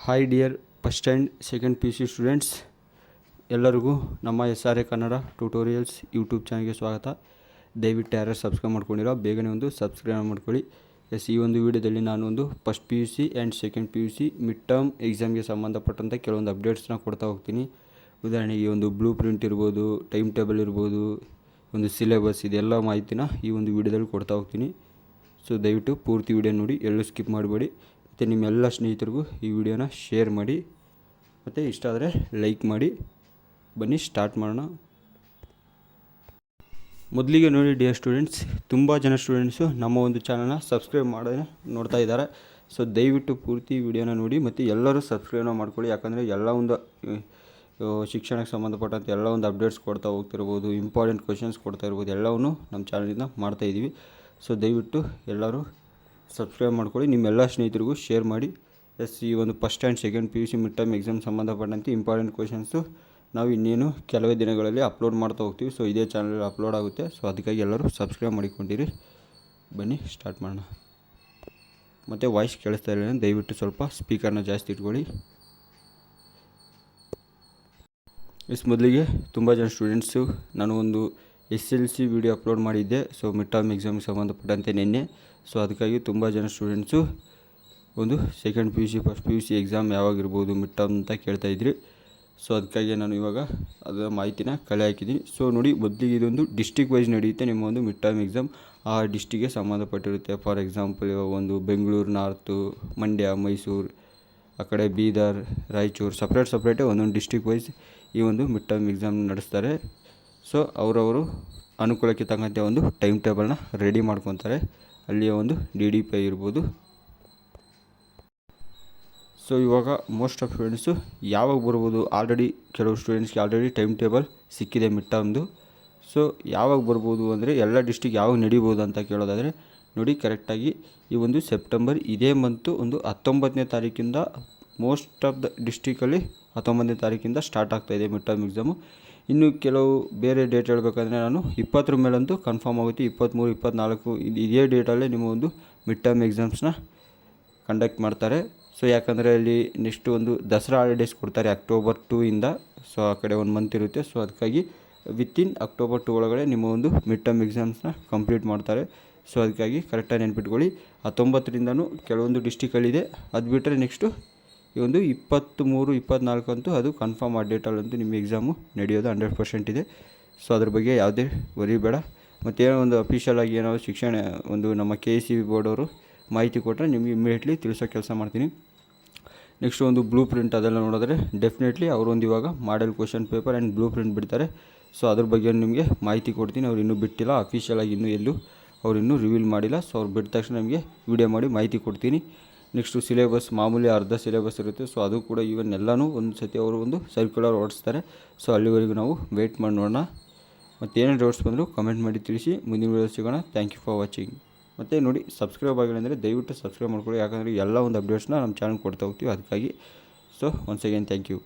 Hi dear first and second P U C students, ಎಲ್ಲರಿಗೂ ನಮ್ಮ SRA Kannada tutorials YouTube ಚಾನಲ್ಗೆ ಸ್ವಾಗತ. ದಯವಿಟ್ಟು ಯಾರು ಸಬ್ಸ್ಕ್ರೈಬ್ ಮಾಡ್ಕೊಂಡಿರೋ ಬೇಗನೆ ಒಂದು ಸಬ್ಸ್ಕ್ರೈಬ್ ಮಾಡ್ಕೊಳ್ಳಿ. ಈ ಒಂದು ವಿಡಿಯೋದಲ್ಲಿ ನಾನು ಒಂದು first P U C and second P U C mid term ಎಕ್ಸಾಮ್ಗೆ ಸಂಬಂಧಪಟ್ಟಂಥ ಕೆಲವೊಂದು ಅಪ್ಡೇಟ್ಸ್ನ ಕೊಡ್ತಾ ಹೋಗ್ತೀನಿ. ಉದಾಹರಣೆಗೆ ಒಂದು ಬ್ಲೂ ಪ್ರಿಂಟ್ ಇರ್ಬೋದು, ಟೈಮ್ ಟೇಬಲ್ ಇರ್ಬೋದು, ಒಂದು ಸಿಲೆಬಸ್, ಇದೆಲ್ಲ ಮಾಹಿತಿನ ಈ ಒಂದು ವಿಡಿಯೋದಲ್ಲಿ ಕೊಡ್ತಾ ಹೋಗ್ತೀನಿ. ಸೊ ದಯವಿಟ್ಟು ಪೂರ್ತಿ ವಿಡಿಯೋ ನೋಡಿ, ಎಲ್ಲೂ ಸ್ಕಿಪ್ ಮಾಡಬೇಡಿ. ಮತ್ತು ನಿಮ್ಮೆಲ್ಲ ಸ್ನೇಹಿತರಿಗೂ ಈ ವಿಡಿಯೋನ ಶೇರ್ ಮಾಡಿ, ಮತ್ತು ಇಷ್ಟ ಆದರೆ ಲೈಕ್ ಮಾಡಿ. ಬನ್ನಿ ಸ್ಟಾರ್ಟ್ ಮಾಡೋಣ. ಮೊದಲಿಗೆ ನೋಡಿ ಡಿಯರ್ ಸ್ಟೂಡೆಂಟ್ಸ್, ತುಂಬ ಜನ ಸ್ಟೂಡೆಂಟ್ಸು ನಮ್ಮ ಒಂದು ಚಾನಲ್ನ ಸಬ್ಸ್ಕ್ರೈಬ್ ಮಾಡೋದೇ ನೋಡ್ತಾ ಇದ್ದಾರೆ. ಸೊ ದಯವಿಟ್ಟು ಪೂರ್ತಿ ವಿಡಿಯೋನ ನೋಡಿ ಮತ್ತು ಎಲ್ಲರೂ ಸಬ್ಸ್ಕ್ರೈಬ್ನ ಮಾಡ್ಕೊಳ್ಳಿ. ಯಾಕಂದರೆ ಎಲ್ಲ ಒಂದು ಶಿಕ್ಷಣಕ್ಕೆ ಸಂಬಂಧಪಟ್ಟಂತೆ ಎಲ್ಲ ಒಂದು ಅಪ್ಡೇಟ್ಸ್ ಕೊಡ್ತಾ ಹೋಗ್ತಿರ್ಬೋದು, ಇಂಪಾರ್ಟೆಂಟ್ ಕ್ವೆಶನ್ಸ್ ಕೊಡ್ತಾ ಇರ್ಬೋದು, ಎಲ್ಲವನ್ನೂ ನಮ್ಮ ಚಾನಲಿಂದ ಮಾಡ್ತಾಯಿದ್ದೀವಿ. ಸೊ ದಯವಿಟ್ಟು ಎಲ್ಲರೂ ಸಬ್ಸ್ಕ್ರೈಬ್ ಮಾಡ್ಕೊಳ್ಳಿ, ನಿಮ್ಮೆಲ್ಲ ಸ್ನೇಹಿತರಿಗೂ ಶೇರ್ ಮಾಡಿ. ಈ ಒಂದು first and second P U C mid term exam ಸಂಬಂಧಪಟ್ಟಂತೆ ಇಂಪಾರ್ಟೆಂಟ್ ಕ್ವೆಶನ್ಸು ನಾವು ಇನ್ನೇನು ಕೆಲವೇ ದಿನಗಳಲ್ಲಿ ಅಪ್ಲೋಡ್ ಮಾಡ್ತಾ ಹೋಗ್ತೀವಿ. ಸೊ ಇದೇ ಚಾನಲಲ್ಲಿ ಅಪ್ಲೋಡ್ ಆಗುತ್ತೆ. ಸೊ ಅದಕ್ಕಾಗಿ ಎಲ್ಲರೂ ಸಬ್ಸ್ಕ್ರೈಬ್ ಮಾಡಿಕೊಂಡಿರಿ. ಬನ್ನಿ ಸ್ಟಾರ್ಟ್ ಮಾಡೋಣ. ಮತ್ತು ವಾಯ್ಸ್ ಕೇಳಿಸ್ತಾ ಇಲ್ಲ, ದಯವಿಟ್ಟು ಸ್ವಲ್ಪ ಸ್ಪೀಕರ್ನ ಜಾಸ್ತಿ ಇಟ್ಕೊಳ್ಳಿ. ಮೊದಲಿಗೆ ತುಂಬ ಜನ ಸ್ಟೂಡೆಂಟ್ಸು ನಾನು ಒಂದು SLC ವಿಡಿಯೋ ಅಪ್ಲೋಡ್ ಮಾಡಿದ್ದೆ. ಸೊ ಮಿಡ್ ಟರ್ಮ್ ಎಕ್ಸಾಮ್ಗೆ ಸಂಬಂಧಪಟ್ಟಂತೆ ನಿನ್ನೆ. ಸೊ ಅದಕ್ಕಾಗಿ ತುಂಬ ಜನ ಸ್ಟೂಡೆಂಟ್ಸು ಒಂದು second P U C first P U C exam ಯಾವಾಗಿರ್ಬೋದು ಮಿಡ್ ಟರ್ಮ್ ಅಂತ ಕೇಳ್ತಾಯಿದ್ರಿ. ಸೊ ಅದಕ್ಕಾಗಿ ನಾನು ಇವಾಗ ಅದರ ಮಾಹಿತಿನ ಕಲೆ ಹಾಕಿದ್ದೀನಿ. ಸೊ ನೋಡಿ, ಮೊದಲಿಗೆ ಇದೊಂದು ಡಿಸ್ಟಿಕ್ ವೈಸ್ ನಡೆಯುತ್ತೆ ನಿಮ್ಮ ಒಂದು ಮಿಡ್ ಟರ್ಮ್ ಎಕ್ಸಾಮ್. ಆ ಡಿಸ್ಟಿಕ್ಗೆ ಸಂಬಂಧಪಟ್ಟಿರುತ್ತೆ. ಫಾರ್ ಎಕ್ಸಾಂಪಲ್ ಇವಾಗ ಒಂದು ಬೆಂಗಳೂರು ನಾರ್ತು, ಮಂಡ್ಯ, ಮೈಸೂರು, ಆ ಕಡೆ ಬೀದರ್, ರಾಯಚೂರು, ಸಪ್ರೇಟೇ ಒಂದೊಂದು ಡಿಸ್ಟಿಕ್ ವೈಸ್ ಈ ಒಂದು ಮಿಡ್ ಟರ್ಮ್ ಎಕ್ಸಾಮ್ ನಡೆಸ್ತಾರೆ. ಸೊ ಅವರವರು ಅನುಕೂಲಕ್ಕೆ ತಕ್ಕಂತೆ ಒಂದು ಟೈಮ್ ಟೇಬಲ್ನ ರೆಡಿ ಮಾಡ್ಕೊತಾರೆ. ಅಲ್ಲಿಯ ಒಂದು DDPI ಇರ್ಬೋದು. ಸೊ ಇವಾಗ ಮೋಸ್ಟ್ ಆಫ್ ಸ್ಟೂಡೆಂಟ್ಸು ಯಾವಾಗ ಬರ್ಬೋದು, ಕೆಲವು ಸ್ಟೂಡೆಂಟ್ಸ್ಗೆ ಆಲ್ರೆಡಿ ಟೈಮ್ ಟೇಬಲ್ ಸಿಕ್ಕಿದೆ ಮಿಡ್ ಟರ್ಮ್ದು. ಸೊ ಯಾವಾಗ ಬರ್ಬೋದು ಅಂದರೆ ಎಲ್ಲ ಡಿಸ್ಟಿಕ್ ಯಾವಾಗ ನಡೀಬೋದು ಅಂತ ಕೇಳೋದಾದರೆ ನೋಡಿ, ಕರೆಕ್ಟಾಗಿ ಈ ಒಂದು ಸೆಪ್ಟೆಂಬರ್ ಇದೇ ಮಂತು ಒಂದು 19ನೇ ತಾರೀಕಿಂದ ಮೋಸ್ಟ್ ಆಫ್ ದ ಡಿಸ್ಟಿಕಲ್ಲಿ 19ನೇ ತಾರೀಕಿಂದ ಸ್ಟಾರ್ಟ್ ಆಗ್ತಾಯಿದೆ ಮಿಡ್ ಟರ್ಮ್ ಎಕ್ಸಾಮು. ಇನ್ನು ಕೆಲವು ಬೇರೆ ಡೇಟ್ ಹೇಳಬೇಕಂದ್ರೆ ನಾನು 20ರ ಮೇಲಂತೂ ಕನ್ಫರ್ಮ್ ಆಗುತ್ತೆ. 23, 24 ಇದೇ ಡೇಟಲ್ಲೇ ನಿಮ್ಮ ಒಂದು ಮಿಡ್ ಟರ್ಮ್ ಎಕ್ಸಾಮ್ಸ್ನ ಕಂಡಕ್ಟ್ ಮಾಡ್ತಾರೆ. ಸೊ ಯಾಕಂದರೆ ಅಲ್ಲಿ ನೆಕ್ಸ್ಟ್ ಒಂದು ದಸರಾ ಹಾಲಿಡೇಸ್ ಕೊಡ್ತಾರೆ ಅಕ್ಟೋಬರ್ 2 ಇಂದ. ಸೊ ಆ ಕಡೆ ಒಂದು ಮಂತ್ ಇರುತ್ತೆ. ಸೊ ಅದಕ್ಕಾಗಿ ವಿತಿನ್ ಅಕ್ಟೋಬರ್ 2 ಒಳಗಡೆ ನಿಮ್ಮ ಒಂದು ಮಿಡ್ ಟರ್ಮ್ ಎಕ್ಸಾಮ್ಸ್ನ ಕಂಪ್ಲೀಟ್ ಮಾಡ್ತಾರೆ. ಸೊ ಅದಕ್ಕಾಗಿ ಕರೆಕ್ಟಾಗಿ ನೆನ್ಪಿಟ್ಕೊಳ್ಳಿ. 19ರಿಂದನೂ ಕೆಲವೊಂದು ಡಿಸ್ಟಿಕಲ್ಲಿದೆ. ಅದು ಬಿಟ್ಟರೆ ನೆಕ್ಸ್ಟು ಈ ಒಂದು 23, 24 ಅಂತೂ ಅದು ಕನ್ಫರ್ಮ್ ಆ ಡೇಟಲ್ಲಂತೂ ನಿಮ್ಮ ಎಕ್ಸಾಮು ನಡೆಯೋದು 100% ಇದೆ. ಸೊ ಅದ್ರ ಬಗ್ಗೆ ಯಾವುದೇ ವರಿ ಬೇಡ. ಮತ್ತೇನೋ ಒಂದು ಅಫಿಷಿಯಲ್ ಆಗಿ ಏನೋ ಶಿಕ್ಷಣ ಒಂದು ನಮ್ಮ KCB ಬೋರ್ಡ್ ಅವರು ಮಾಹಿತಿ ಕೊಟ್ಟರೆ ನಿಮಗೆ ಇಮಿಡಿಯೇಟ್ಲಿ ತಿಳಿಸೋ ಕೆಲಸ ಮಾಡ್ತೀನಿ. ನೆಕ್ಸ್ಟ್ ಒಂದು ಬ್ಲೂ ಪ್ರಿಂಟ್ ಅದೆಲ್ಲ ನೋಡಿದ್ರೆ ಡೆಫಿನೆಟ್ಲಿ ಅವರೊಂದು ಇವಾಗ model question paper and blue print ಬಿಡ್ತಾರೆ. ಸೊ ಅದ್ರ ಬಗ್ಗೆ ನಿಮಗೆ ಮಾಹಿತಿ ಕೊಡ್ತೀನಿ. ಅವ್ರು ಇನ್ನೂ ಬಿಟ್ಟಿಲ್ಲ, ಅಫಿಷಿಯಲ್ ಆಗಿ ಎಲ್ಲೂ ಅವ್ರು ಇನ್ನೂ ರಿವೀಲ್ ಮಾಡಿಲ್ಲ. ಸೊ ಅವ್ರು ಬಿಟ್ಟ ತಕ್ಷಣ ನಿಮಗೆ ವಿಡಿಯೋ ಮಾಡಿ ಮಾಹಿತಿ ಕೊಡ್ತೀನಿ. ನೆಕ್ಸ್ಟು ಸಿಲೆಬಸ್ ಮಾಮೂಲಿ ಅರ್ಧ ಸಿಲೆಬಸ್ ಇರುತ್ತೆ. ಸೊ ಅದು ಕೂಡ ಈವನ್ ಎಲ್ಲನೂ ಒಂದು ಸತಿ ಅವರು ಒಂದು ಸರ್ಕ್ಯುಲರ್ ಓಡಿಸ್ತಾರೆ. ಸೊ ಅಲ್ಲಿವರೆಗೂ ನಾವು ವೆಯ್ಟ್ ಮಾಡಿ ನೋಡೋಣ. ಮತ್ತು ಏನೇನು ಡೌಟ್ಸ್ ಬಂದರೂ ಕಮೆಂಟ್ ಮಾಡಿ ತಿಳಿಸಿ. ಮುಂದಿನ ವೀಡಿಯೋ ಸಿಗೋಣ. Thank you for watching. ಮತ್ತು ನೋಡಿ, ಸಬ್ಸ್ಕ್ರೈಬ್ ಆಗಿಲ್ಲ ಅಂದರೆ ದಯವಿಟ್ಟು ಸಬ್ಸ್ಕ್ರೈಬ್ ಮಾಡ್ಕೊಳ್ಳಿ. ಯಾಕಂದರೆ ಎಲ್ಲ ಒಂದು ಅಪ್ಡೇಟ್ಸ್ನ ನಮ್ಮ ಚಾನಲ್ ಕೊಡ್ತಾ ಹೋಗ್ತೀವಿ ಅದಕ್ಕಾಗಿ. So once again thank you.